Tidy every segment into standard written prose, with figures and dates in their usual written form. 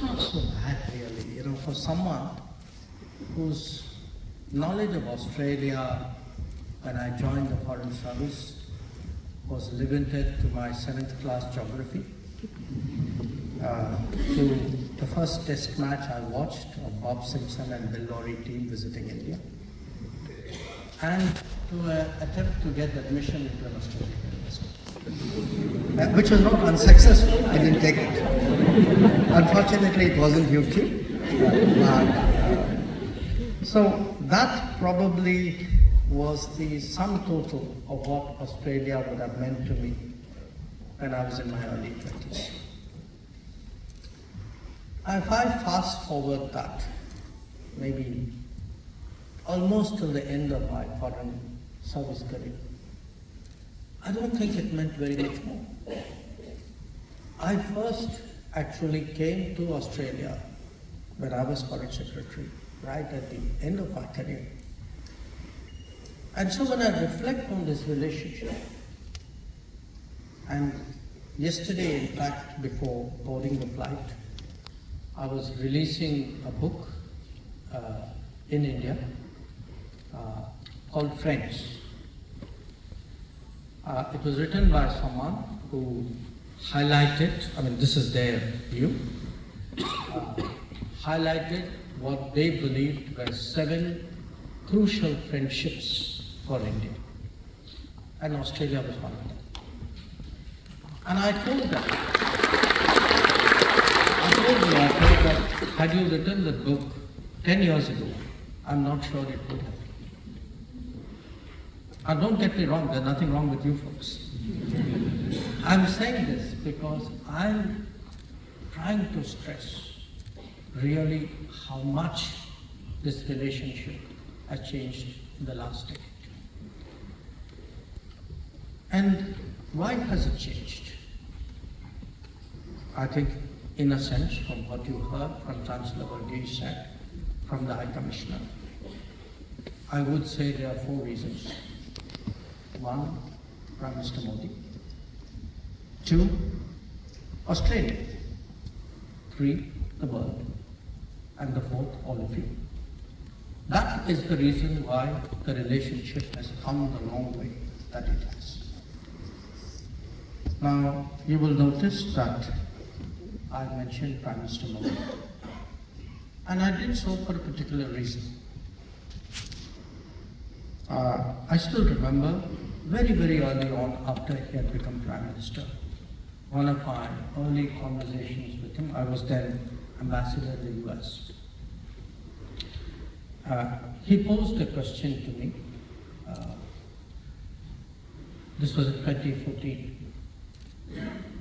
not so bad really, for someone whose knowledge of Australia when I joined the Foreign Service was limited to my 7th class geography, to the first test match I watched of Bob Simpson and Bill Lawry team visiting India, and to an attempt to get admission into an Australian university, which was not unsuccessful. I didn't take it. Unfortunately, it wasn't YouTube. So that probably was the sum total of what Australia would have meant to me when I was in my early 20s. If I fast forward that, maybe almost till the end of my foreign service career, I don't think it meant very much more. I first actually came to Australia when I was Foreign Secretary, right at the end of my career. And so when I reflect on this relationship, and yesterday, in fact, before boarding the flight, I was releasing a book in India called Friends. It was written by someone who highlighted, this is their view, highlighted what they believed were 7 crucial friendships for India. And Australia was one of them. And I told the author that had you written the book 10 years ago, I'm not sure it would have. And don't get me wrong, there's nothing wrong with you folks. I'm saying this because I'm trying to stress really how much this relationship has changed in the last decade. And why has it changed? I think, in a sense, from what you heard from Chancellor Jaishankar, from the High Commissioner, I would say there are 4 reasons. 1, Prime Minister Modi. 2, Australia. 3, the world. And the 4th, all of you. That is the reason why the relationship has come the long way that it has. Now, you will notice that I mentioned Prime Minister Modi, and I did so for a particular reason. I still remember very, very early on after he had become Prime Minister, one of my early conversations with him, I was then Ambassador in the US. He posed a question to me. This was in 2014.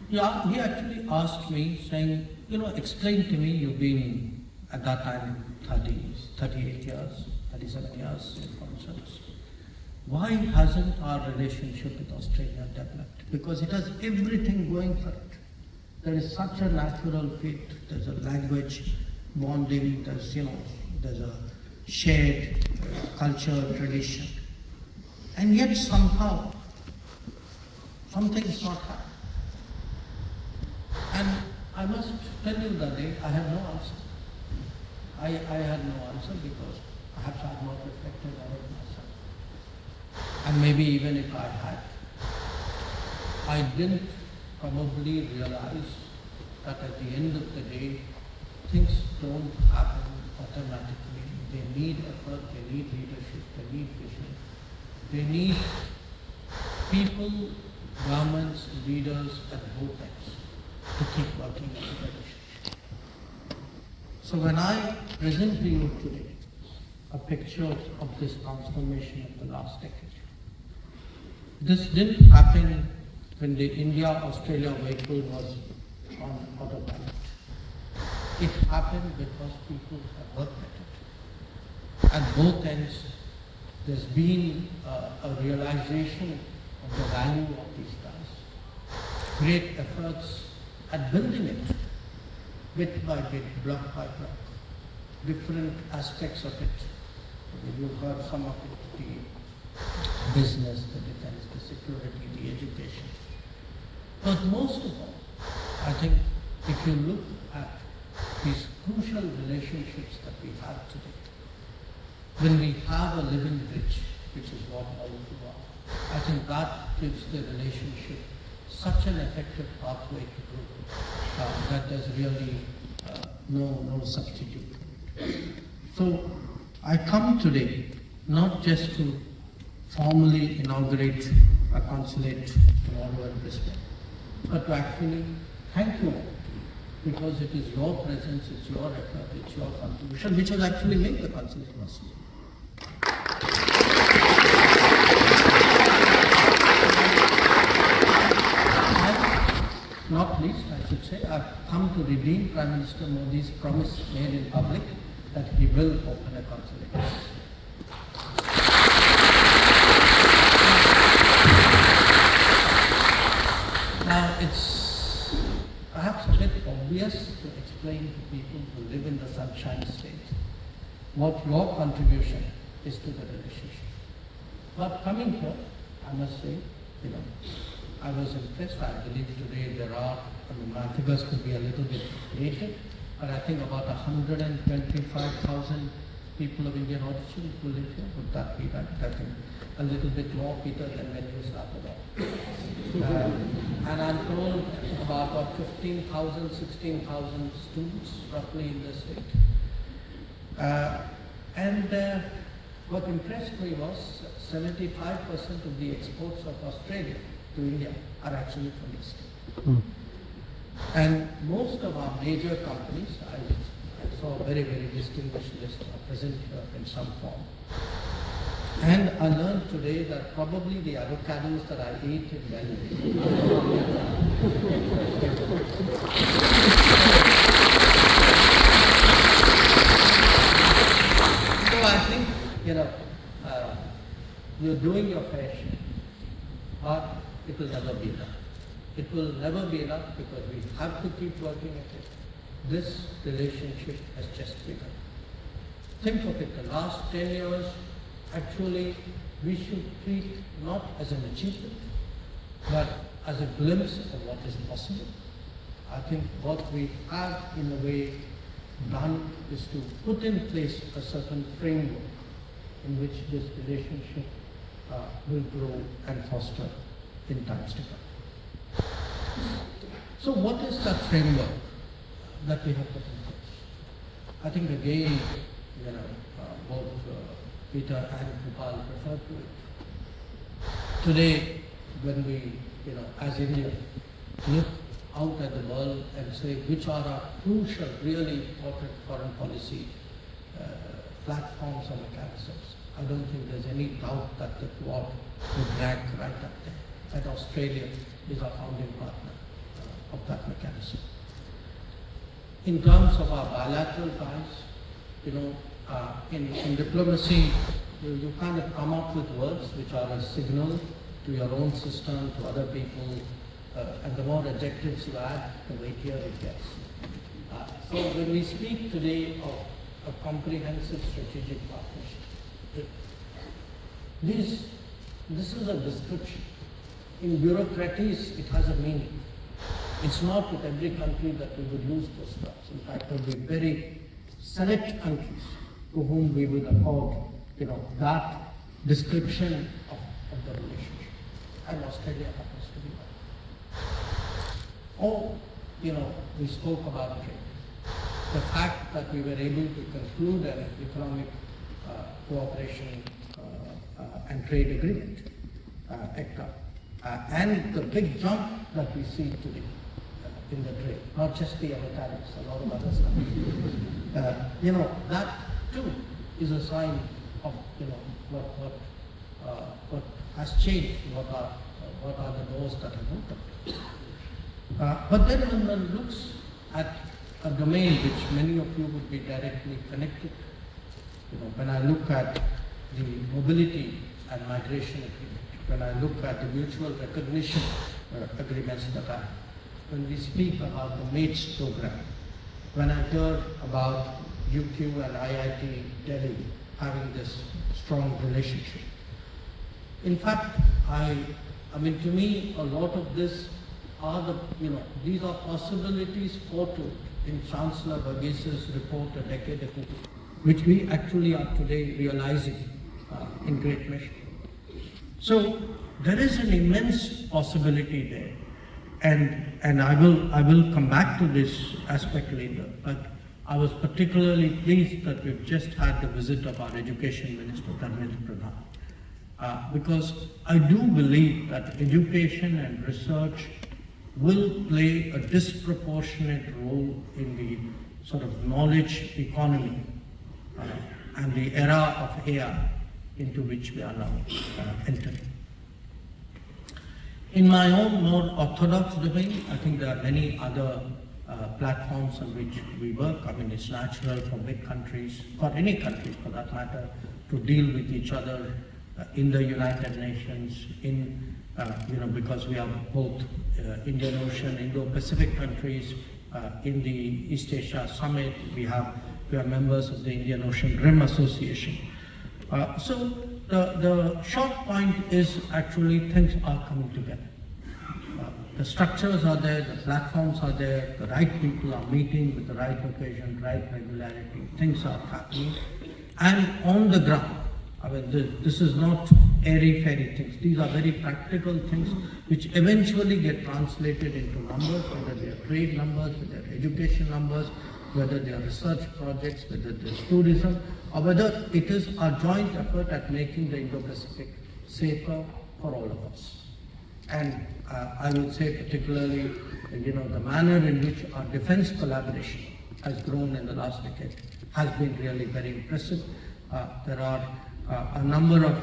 Yeah, he actually asked me, saying, explain to me, you've been at that time 38 years, 37 years in foreign service. Why hasn't our relationship with Australia developed? Because it has everything going for it. There is such a natural fit, there's a language bonding, there's a shared culture, tradition. And yet somehow, something is not happening. And I must tell you that day, I have no answer. I had no answer because perhaps I had not reflected on it myself. And maybe even if I had, I didn't probably realize that at the end of the day, things don't happen automatically. They need effort, they need leadership, they need vision. They need people, governments, leaders at both ends to keep working on the relationship. So when I present to you today a picture of this transformation of the last decade, this didn't happen when the India-Australia vehicle was on autopilot. It happened because people have worked at it. At both ends, there's been a realization of the value of these guys. Great efforts at building it, bit by bit, block by block, different aspects of it. You've heard some of it, the business, the defense, the security, the education. But most of all, I think if you look at these crucial relationships that we have today, when we have a living bridge, which is what all of you are, I think that gives the relationship such an effective pathway to growth that there's really no substitute. So I come today not just to formally inaugurate a consulate tomorrow in Brisbane, but to actually thank you all, because it is your presence, it's your effort, it's your contribution which has actually made the consulate possible. Not least, I should say, I've come to redeem Prime Minister Modi's promise made in public that he will open a consulate. Now, it's perhaps a bit obvious to explain to people who live in the Sunshine State what your contribution is to the relationship. But coming here, I must say, I was impressed. I believe today there are, my figures could be a little bit dated, but I think about 125,000 people of Indian origin who live here. Would that be right? I think a little bit more, Peter, than when you started off. And I'm told about 15,000, 16,000 students roughly in the state. And what impressed me was 75% of the exports of Australia to India are actually from this state. And most of our major companies, I saw a very, very distinguished list, are present here in some form. And I learned today that probably the avocados that I ate in Delhi. So I think, you're doing your fair share, but it will never be enough. It will never be enough because we have to keep working at it. This relationship has just begun. Think of it, the last 10 years, actually, we should treat not as an achievement, but as a glimpse of what is possible. I think what we have, in a way, done is to put in place a certain framework in which this relationship will grow and foster in times to come. So what is that framework that we have put in place? I think again, both Peter and Gopal referred to it. Today, when we, as India, look out at the world and say which are our crucial, really important foreign policy platforms or mechanisms, I don't think there's any doubt that the Quad would rank right up there. That Australia is our founding partner of that mechanism. In terms of our bilateral ties, in diplomacy, you kind of come up with words which are a signal to your own system, to other people, and the more adjectives you add, the weightier it gets. So when we speak today of a comprehensive strategic partnership, this is a description. In bureaucraties, it has a meaning. It's not with every country that we would use those terms. In fact, there will be very select countries to whom we will accord, that description of the relationship. And Australia happens to be one. Or, we spoke about trade. The fact that we were able to conclude an economic cooperation and trade agreement, ECTA, and the big jump that we see today in the trade, not just the avocados, a lot of other stuff. That too is a sign of what has changed, what are the doors that have opened. But then when one looks at a domain which many of you would be directly connected, when I look at the mobility and migration agreement, when I look at the mutual recognition agreements that are, when we speak about the MATES program, when I hear about UQ and IIT Delhi having this strong relationship. In fact, to me, a lot of this are these are possibilities foretold in Chancellor Verghes's report a decade ago, which we actually are today realizing in great measure. So there is an immense possibility there, and I will come back to this aspect later. But I was particularly pleased that we've just had the visit of our Education Minister, Dharmendra Pradhan, because I do believe that education and research will play a disproportionate role in the sort of knowledge economy and the era of AI into which we are now entering. In my own more orthodox domain, I think there are many other platforms on which we work. I mean, it's natural for big countries, for any country for that matter, to deal with each other in the United Nations, because we are both Indian Ocean, Indo-Pacific countries. In the East Asia Summit, we are members of the Indian Ocean Rim Association. So the short point is actually things are coming together. The structures are there, the platforms are there, the right people are meeting with the right occasion, right regularity, things are happening. And on the ground, I mean, this is not airy-fairy things. These are very practical things which eventually get translated into numbers, whether they are trade numbers, whether they are education numbers, whether they are research projects, whether it is tourism, or whether it is our joint effort at making the Indo-Pacific safer for all of us. And I would say particularly, the manner in which our defense collaboration has grown in the last decade has been really very impressive. There are a number of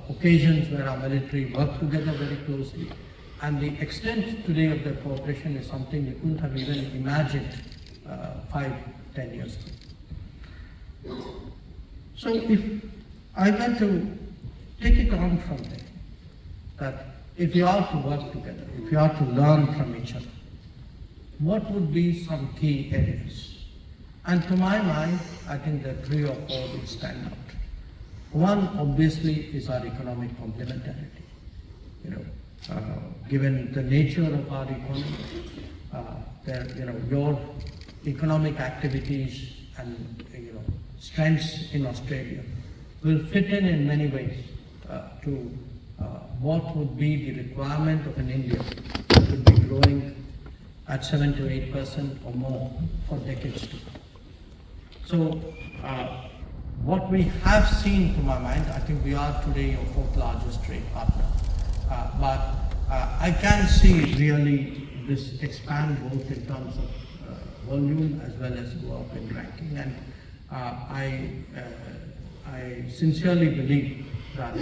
occasions where our military work together very closely, and the extent today of their cooperation is something we couldn't have even imagined 5-10 years ago. So if I were to take it on from there, that if you are to work together, if you are to learn from each other, what would be some key areas? And to my mind, I think there are 3 or 4 which stand out. One, obviously, is our economic complementarity. Given the nature of our economy, your economic activities and strengths in Australia will fit in many ways to what would be the requirement of an India that would be growing at 7 to 8% or more for decades to come. So what we have seen, to my mind, I think we are today your 4th largest trade partner, but I can see really this expand both in terms of volume as well as go up in ranking, and I sincerely believe that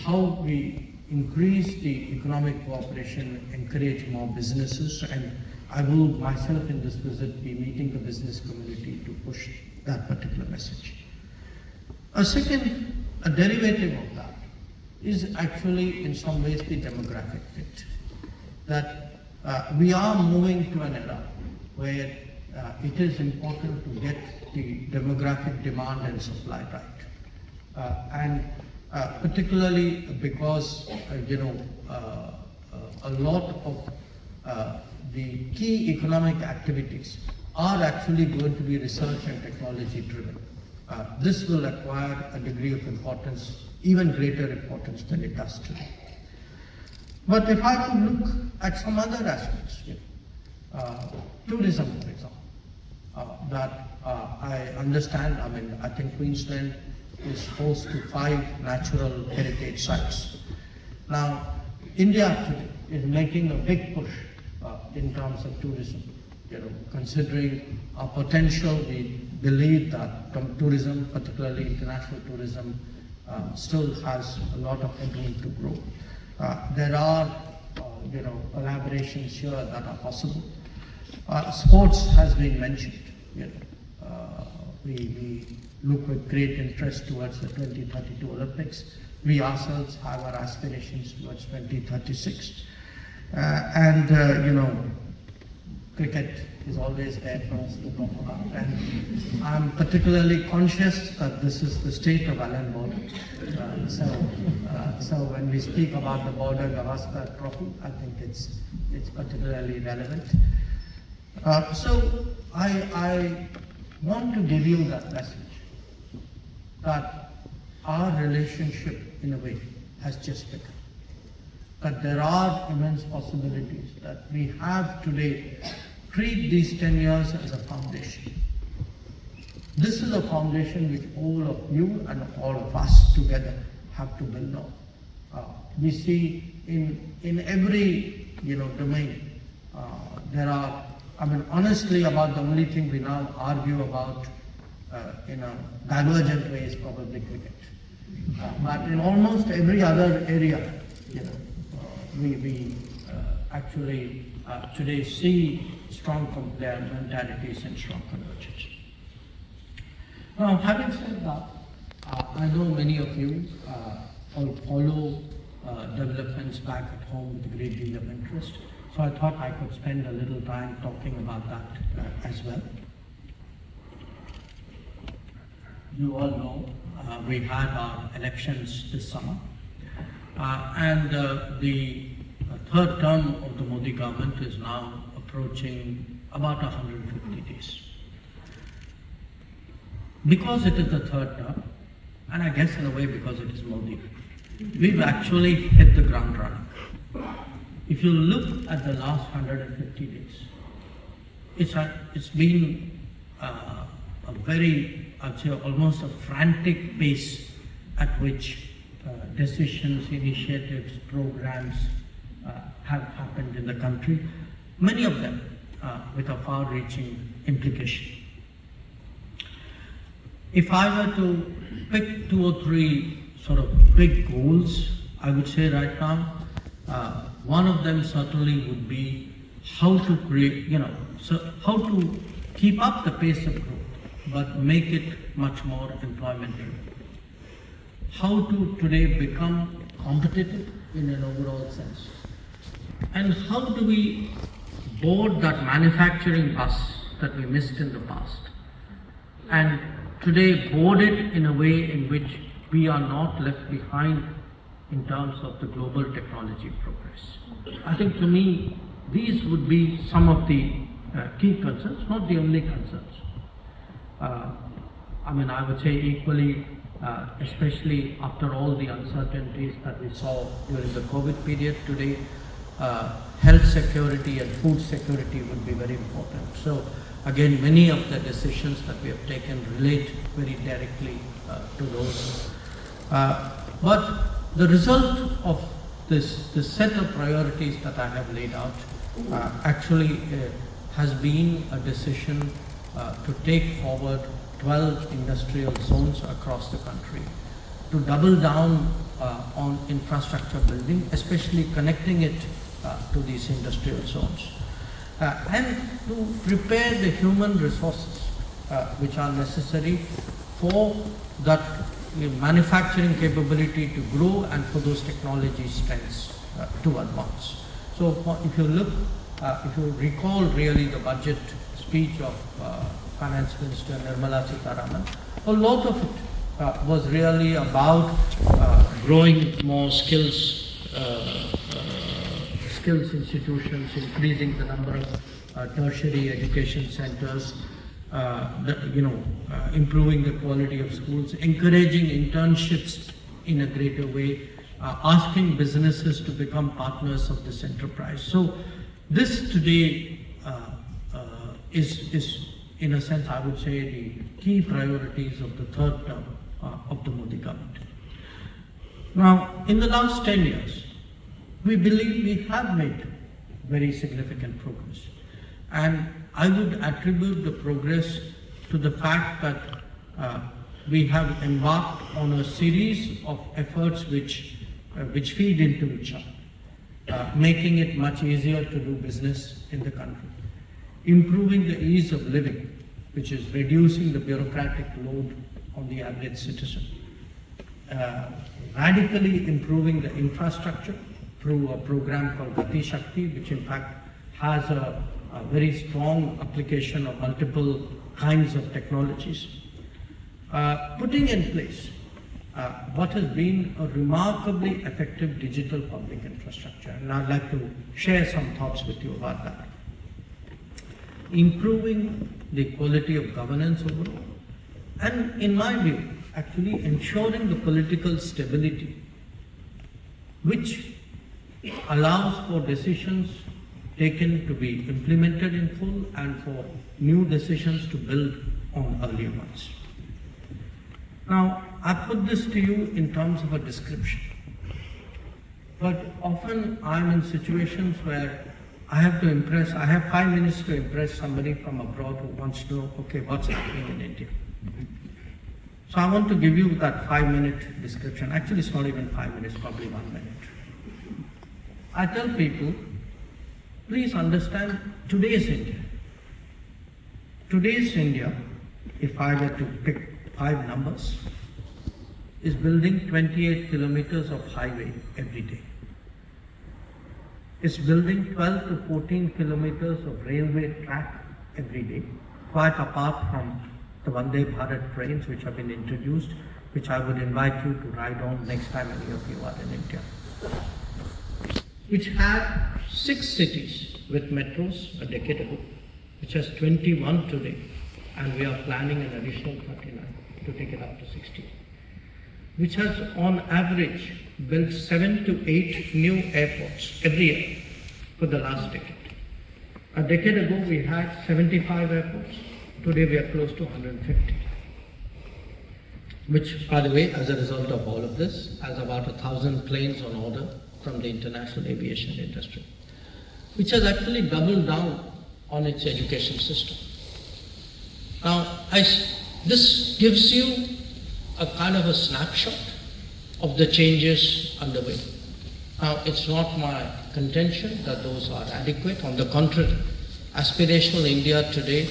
how we increase the economic cooperation, encourage more businesses, and I will myself in this visit be meeting the business community to push that particular message. A derivative of that is actually in some ways the demographic fit. That we are moving to an era where it is important to get the demographic demand and supply right. And particularly because, a lot of the key economic activities are actually going to be research and technology driven. This will acquire a degree of importance, even greater importance than it does today. But if I could look at some other aspects, tourism, for example, that I understand, I think Queensland is host to 5 natural heritage sites. Now, India today is making a big push in terms of tourism. Considering our potential, we believe that tourism, particularly international tourism, still has a lot of headroom to grow. There are, collaborations here that are possible. Sports has been mentioned. We look with great interest towards the 2032 Olympics. We ourselves have our aspirations towards 2036. Cricket is always there for us to talk about. And I'm particularly conscious that this is the state of Allan Border. So when we speak about the Border Gavaskar Trophy, I think it's particularly relevant. So I want to give you that message that our relationship in a way has just begun. That there are immense possibilities that we have today. Treat these 10 years as a foundation. This is a foundation which all of you and all of us together have to build on. We see in every domain there are. Honestly, about the only thing we now argue about in a divergent way is probably cricket. But in almost every other area, we actually today see strong complementarities and strong convergence. Now, having said that, I know many of you all follow developments back at home with a great deal of interest. So I thought I could spend a little time talking about that as well. You all know we had our elections this summer, and the third term of the Modi government is now approaching about 150 days. Because it is the third term, and I guess in a way because it is Modi, we've actually hit the ground running. If you look at the last 150 days, it's been a very, I'd say, almost a frantic pace at which decisions, initiatives, programs have happened in the country, many of them with a far-reaching implication. If I were to pick 2 or 3 sort of big goals, I would say right now, one of them certainly would be how to create, how to keep up the pace of growth, but make it much more employment-driven. How to today become competitive in an overall sense. And how do we board that manufacturing bus that we missed in the past, and today board it in a way in which we are not left behind in terms of the global technology progress. I think to me, these would be some of the key concerns, not the only concerns. I would say equally, especially after all the uncertainties that we saw during the COVID period today, health security and food security would be very important. So again, many of the decisions that we have taken relate very directly to those. But the result of this set of priorities that I have laid out actually has been a decision to take forward 12 industrial zones across the country, to double down on infrastructure building, especially connecting it to these industrial zones, and to prepare the human resources which are necessary for that manufacturing capability to grow and for those technology strengths to advance. So if you look, if you recall really the budget speech of Finance Minister Nirmala Sitharaman, a lot of it was really about growing more skills institutions, increasing the number of tertiary education centers, improving the quality of schools, encouraging internships in a greater way, asking businesses to become partners of this enterprise. So this today is in a sense, I would say, the key priorities of the third term of the Modi government. Now, in the last 10 years, we believe we have made very significant progress. And I would attribute the progress to the fact that we have embarked on a series of efforts which feed into each other, making it much easier to do business in the country, improving the ease of living, which is reducing the bureaucratic load on the average citizen, radically improving the infrastructure through a program called Gati Shakti, which in fact has a very strong application of multiple kinds of technologies, putting in place what has been a remarkably effective digital public infrastructure. And I'd like to share some thoughts with you about that. improving the quality of governance overall, and in my view, actually ensuring the political stability which allows for decisions taken to be implemented in full and for new decisions to build on earlier ones. Now, I put this to you in terms of a description, but often I'm in situations where I have 5 minutes to impress somebody from abroad who wants to know, okay, what's happening in India. So I want to give you that 5-minute description. Actually, it's not even 5 minutes, probably 1 minute. I tell people, please understand today's India. Today's India, if I were to pick 5 numbers, is building 28 kilometers of highway every day. It's building 12 to 14 kilometers of railway track every day, quite apart from the Vande Bharat trains which have been introduced, which I would invite you to ride on next time any of you are in India. Which had 6 cities with metros a decade ago, which has 21 today, and we are planning an additional 39 to take it up to 60. Which has on average built 7 to 8 new airports every year for the last decade. A decade ago we had 75 airports, today we are close to 150. Which, by the way, as a result of all of this, has about 1,000 planes on order from the international aviation industry, which has actually doubled down on its education system. Now, this gives you a kind of a snapshot of the changes underway. Now, it's not my contention that those are adequate. On the contrary, aspirational India today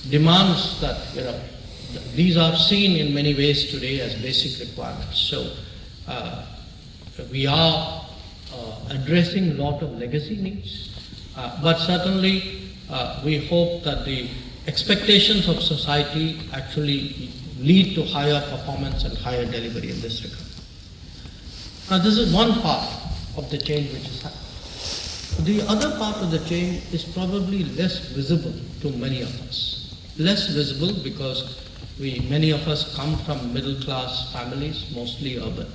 demands that, these are seen in many ways today as basic requirements. So, we are addressing a lot of legacy needs, but certainly we hope that the expectations of society actually lead to higher performance and higher delivery in this regard. Now, this is one part of the change which is happening. The other part of the change is probably less visible to many of us. Less visible because many of us come from middle class families, mostly urban.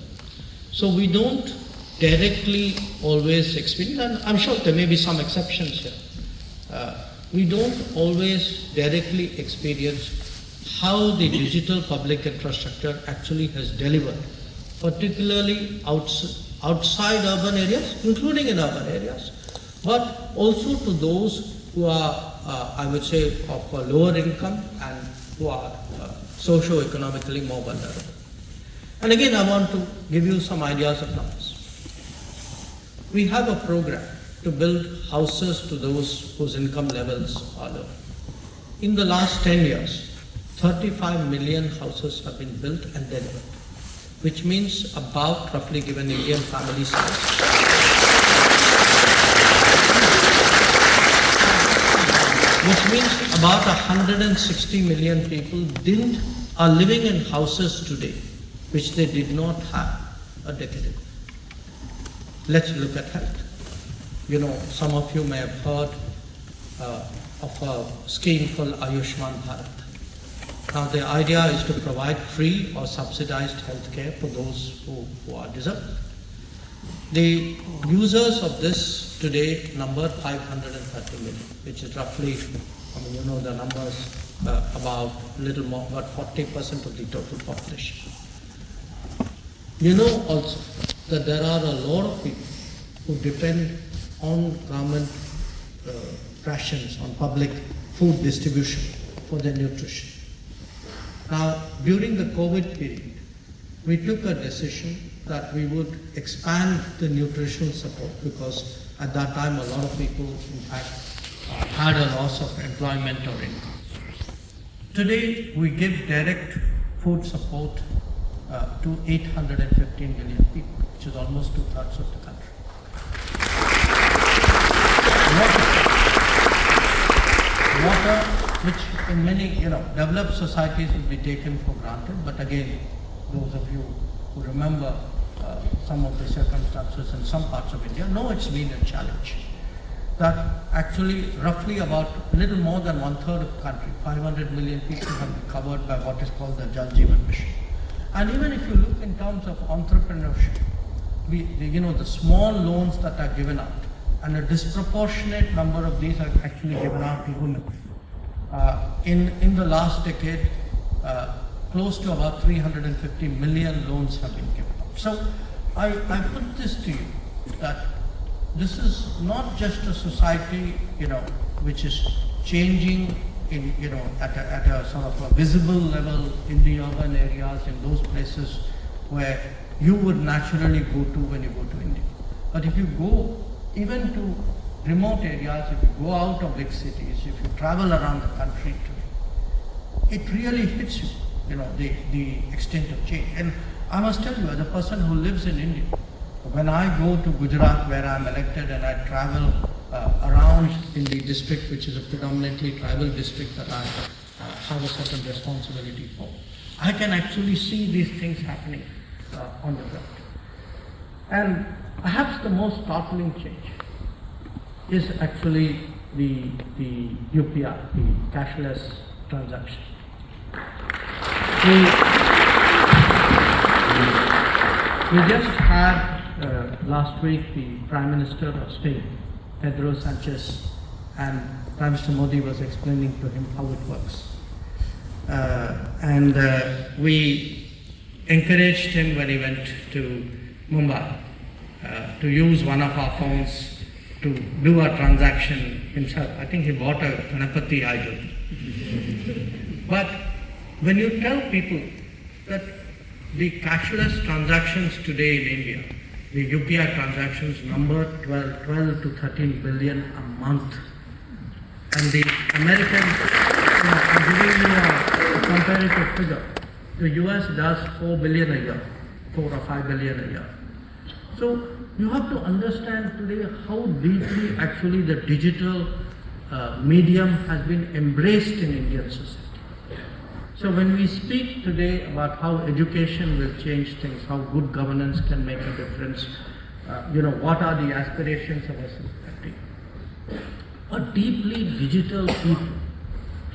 So we don't directly always experience, and I'm sure there may be some exceptions here. We don't always directly experience how the digital public infrastructure actually has delivered, particularly outside urban areas, including in urban areas, but also to those who are, I would say, of a lower income and who are socio-economically more vulnerable. And again, I want to give you some ideas of numbers. We have a program to build houses to those whose income levels are low. In the last 10 years, 35 million houses have been built and delivered, which means about, roughly given Indian family size, which means about 160 million people are living in houses today, which they did not have a decade ago. Let's look at health. Some of you may have heard of a scheme called Ayushman Bharat. Now, the idea is to provide free or subsidized health care for those who are deserving. The users of this today number 530 million, which is roughly, the numbers, about little more, about 40% of the total population. Also that there are a lot of people who depend on government rations, on public food distribution for their nutrition. Now, during the COVID period, we took a decision that we would expand the nutritional support because at that time a lot of people, in fact, had a loss of employment or income. Today, we give direct food support to 815 million people, which is almost 2/3 of the country. Water, which in many developed societies will be taken for granted, but again, those of you who remember some of the circumstances in some parts of India know it's been a challenge. that actually roughly about a little more than 1/3 of the country, 500 million people have been covered by what is called the Jal Jeevan Mission. And even if you look in terms of entrepreneurship, the small loans that are given out, and a disproportionate number of these are actually given out to women. In the last decade, close to about 350 million loans have been given out. So I put this to you, that this is not just a society, which is changing in, at a sort of a visible level in the urban areas, in those places where you would naturally go to when you go to India. But if you go even to remote areas, if you go out of big cities, if you travel around the country today, it really hits you, the extent of change. And I must tell you, as a person who lives in India, when I go to Gujarat, where I'm elected, and I travel around in the district, which is a predominantly tribal district that I have a certain responsibility for, I can actually see these things happening on the ground. And perhaps the most startling change is actually the UPI, the cashless transaction. We just had last week the Prime Minister of Spain, Pedro Sanchez, and Prime Minister Modi was explaining to him how it works. And we encouraged him when he went to Mumbai to use one of our phones to do a transaction himself. I think he bought a Ganapati idol. But when you tell people that the cashless transactions today in India, the UPI transactions number 12 to 13 billion a month, and the American, I'm giving you a comparative figure, the US does 4 billion a year, 4 or 5 billion a year. So you have to understand today how deeply actually the digital medium has been embraced in Indian society. So when we speak today about how education will change things, how good governance can make a difference, what are the aspirations of a society, a deeply digital people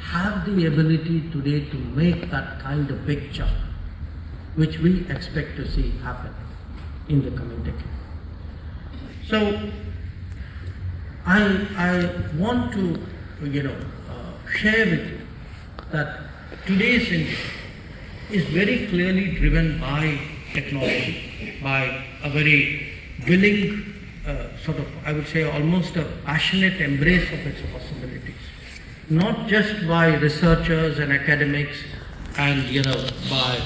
have the ability today to make that kind of big jump, which we expect to see happen in the coming decade. So I want to, share with you that today's India is very clearly driven by technology, by a very willing, I would say almost a passionate embrace of its possibilities. Not just by researchers and academics and, by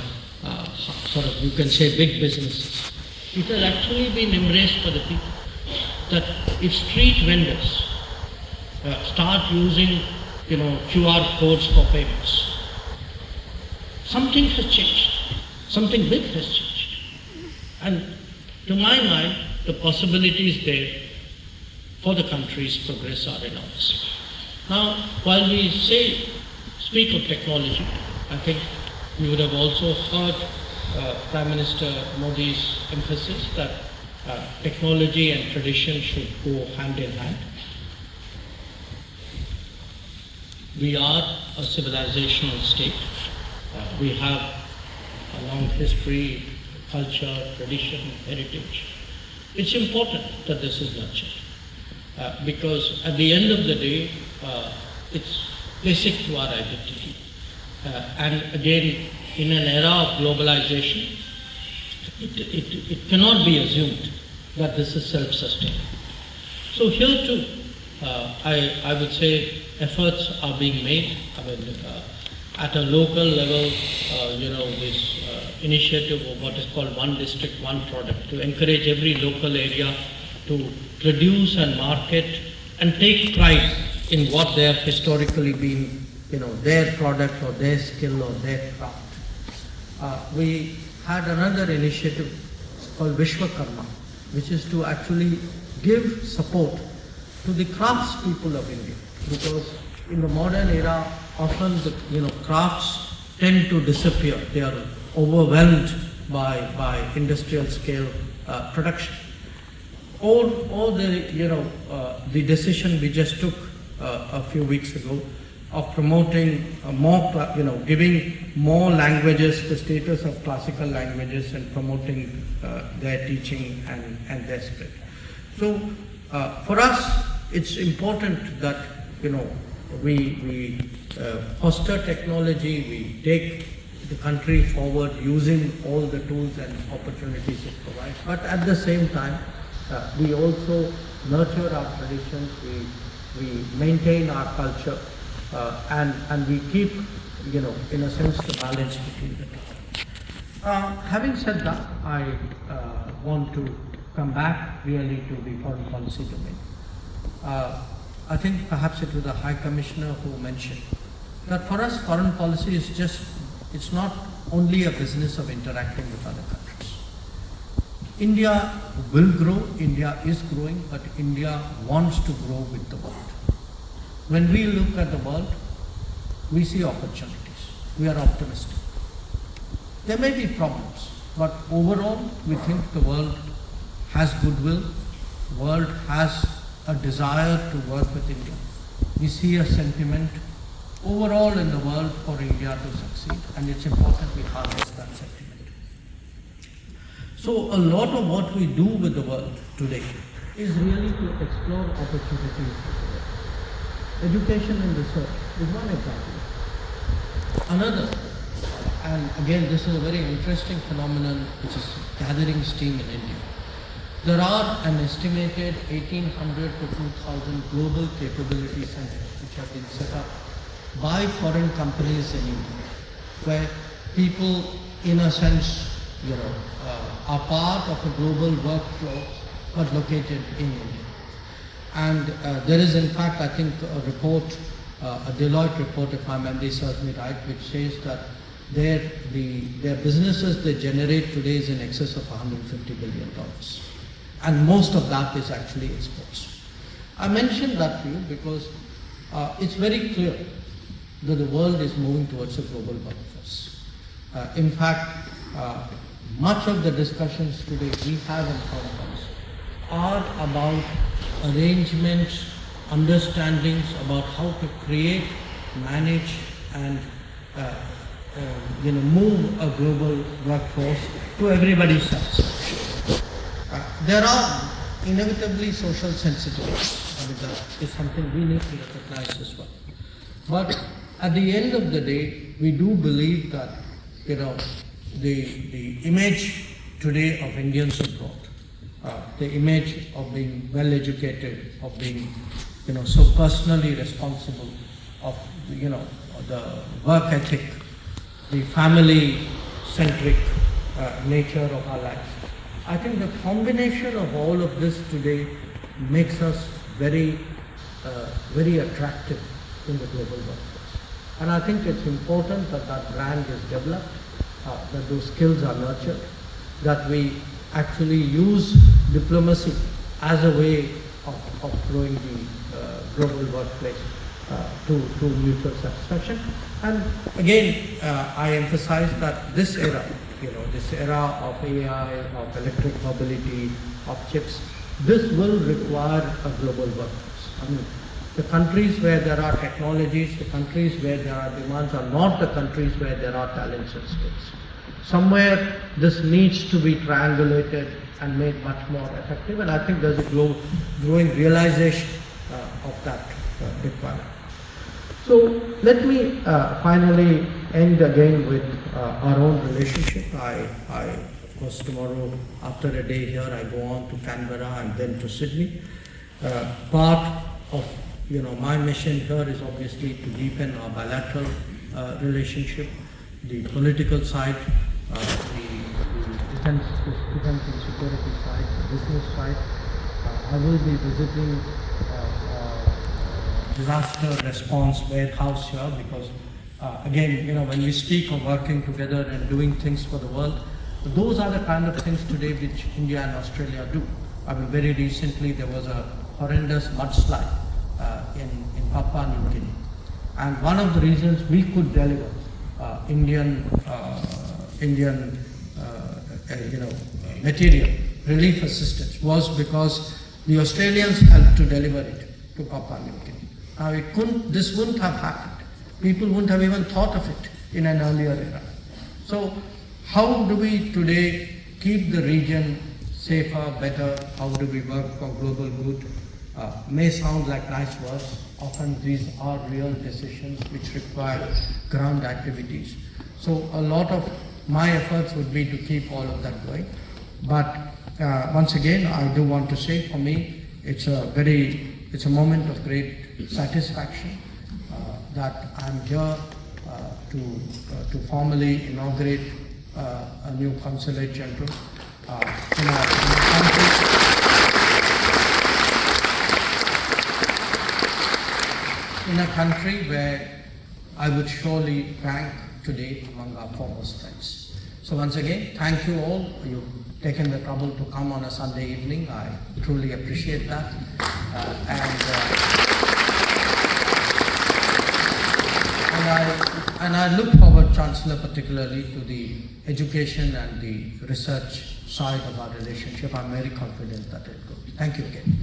you can say big businesses. It has actually been embraced by the people. That if street vendors start using, QR codes for payments, something has changed. Something big has changed. And to my mind, the possibilities there for the country's progress are enormous. Now, while we speak of technology, I think you would have also heard Prime Minister Modi's emphasis that technology and tradition should go hand in hand. We are a civilizational state. We have a long history, culture, tradition, heritage. It's important that this is nurtured because at the end of the day, it's basic to our identity. And again, in an era of globalization, it cannot be assumed that this is self-sustaining. So here too, I would say efforts are being made. At a local level, this initiative of what is called One District, One Product, to encourage every local area to produce and market and take pride in what they have historically been, their product or their skill or their craft. We had another initiative called Vishwakarma, which is to actually give support to the crafts people of India, because in the modern era, often the crafts tend to disappear. They are overwhelmed by industrial scale production. Or the decision we just took a few weeks ago of promoting giving more languages the status of classical languages and promoting their teaching and their spread. So for us, it's important that we foster technology, we take the country forward using all the tools and opportunities it provides. But at the same time, we also nurture our traditions, we maintain our culture, and we keep, in a sense, the balance between the two. Having said that, I want to come back really to the foreign policy domain. I think perhaps it was the High Commissioner who mentioned that for us foreign policy is it's not only a business of interacting with other countries. India will grow, India is growing, but India wants to grow with the world. When we look at the world, we see opportunities. We are optimistic. There may be problems, but overall we think the world has goodwill, the world has a desire to work with India. We see a sentiment overall in the world for India to succeed, and it's important we harness that sentiment. So a lot of what we do with the world today is really to explore opportunities for the world. Education and research is one example. Another, and again this is a very interesting phenomenon which is gathering steam in India. There are an estimated 1,800 to 2,000 global capability centers which have been set up by foreign companies in India, where people, in a sense, are part of a global workflow but located in India. And there is, in fact, I think a report, a Deloitte report, if my memory serves me right, which says that their businesses they generate today is in excess of $150 billion. And most of that is actually exports. I mentioned that to you because it's very clear that the world is moving towards a global workforce. In fact, much of the discussions today we have in foreign policy are about arrangements, understandings about how to create, manage, and move a global workforce to everybody's satisfaction. There are inevitably social sensitivities. I mean, that is something we need to recognize as well. But at the end of the day, we do believe that the image today of Indians abroad, the image of being well educated, of being so personally responsible, of the work ethic, the family centric nature of our lives. I think the combination of all of this today makes us very attractive in the global workforce. And I think it's important that that brand is developed, that those skills are nurtured, that we actually use diplomacy as a way of growing the global workplace to mutual satisfaction. And again, I emphasize that this era, this era of AI, of electric mobility, of chips, this will require a global workforce. I mean, the countries where there are technologies, the countries where there are demands are not the countries where there are talents and skills. Somewhere this needs to be triangulated and made much more effective, and I think there's a growing realization of that requirement. So let me finally end again with our own relationship. Of course, tomorrow after a day here, I go on to Canberra and then to Sydney. Part of my mission here is obviously to deepen our bilateral relationship, the political side, the defense and security side, the business side. I will be visiting disaster response warehouse here because again, when we speak of working together and doing things for the world, those are the kind of things today which India and Australia do. I mean, very recently there was a horrendous mudslide in Papua New Guinea, and one of the reasons we could deliver Indian material relief assistance was because the Australians helped to deliver it to Papua New Guinea. Now this wouldn't have happened. People wouldn't have even thought of it in an earlier era. So how do we today keep the region safer, better? How do we work for global good? May sound like nice words. Often these are real decisions which require ground activities. So a lot of my efforts would be to keep all of that going. But once again, I do want to say, for me, it's a moment of great satisfaction that I'm here to formally inaugurate a new consulate general in our country. In a country where I would surely rank today among our foremost friends. So once again, thank you all. You've taken the trouble to come on a Sunday evening. I truly appreciate that. And I look forward, Chancellor, particularly to the education and the research side of our relationship. I'm very confident that it will. Thank you again.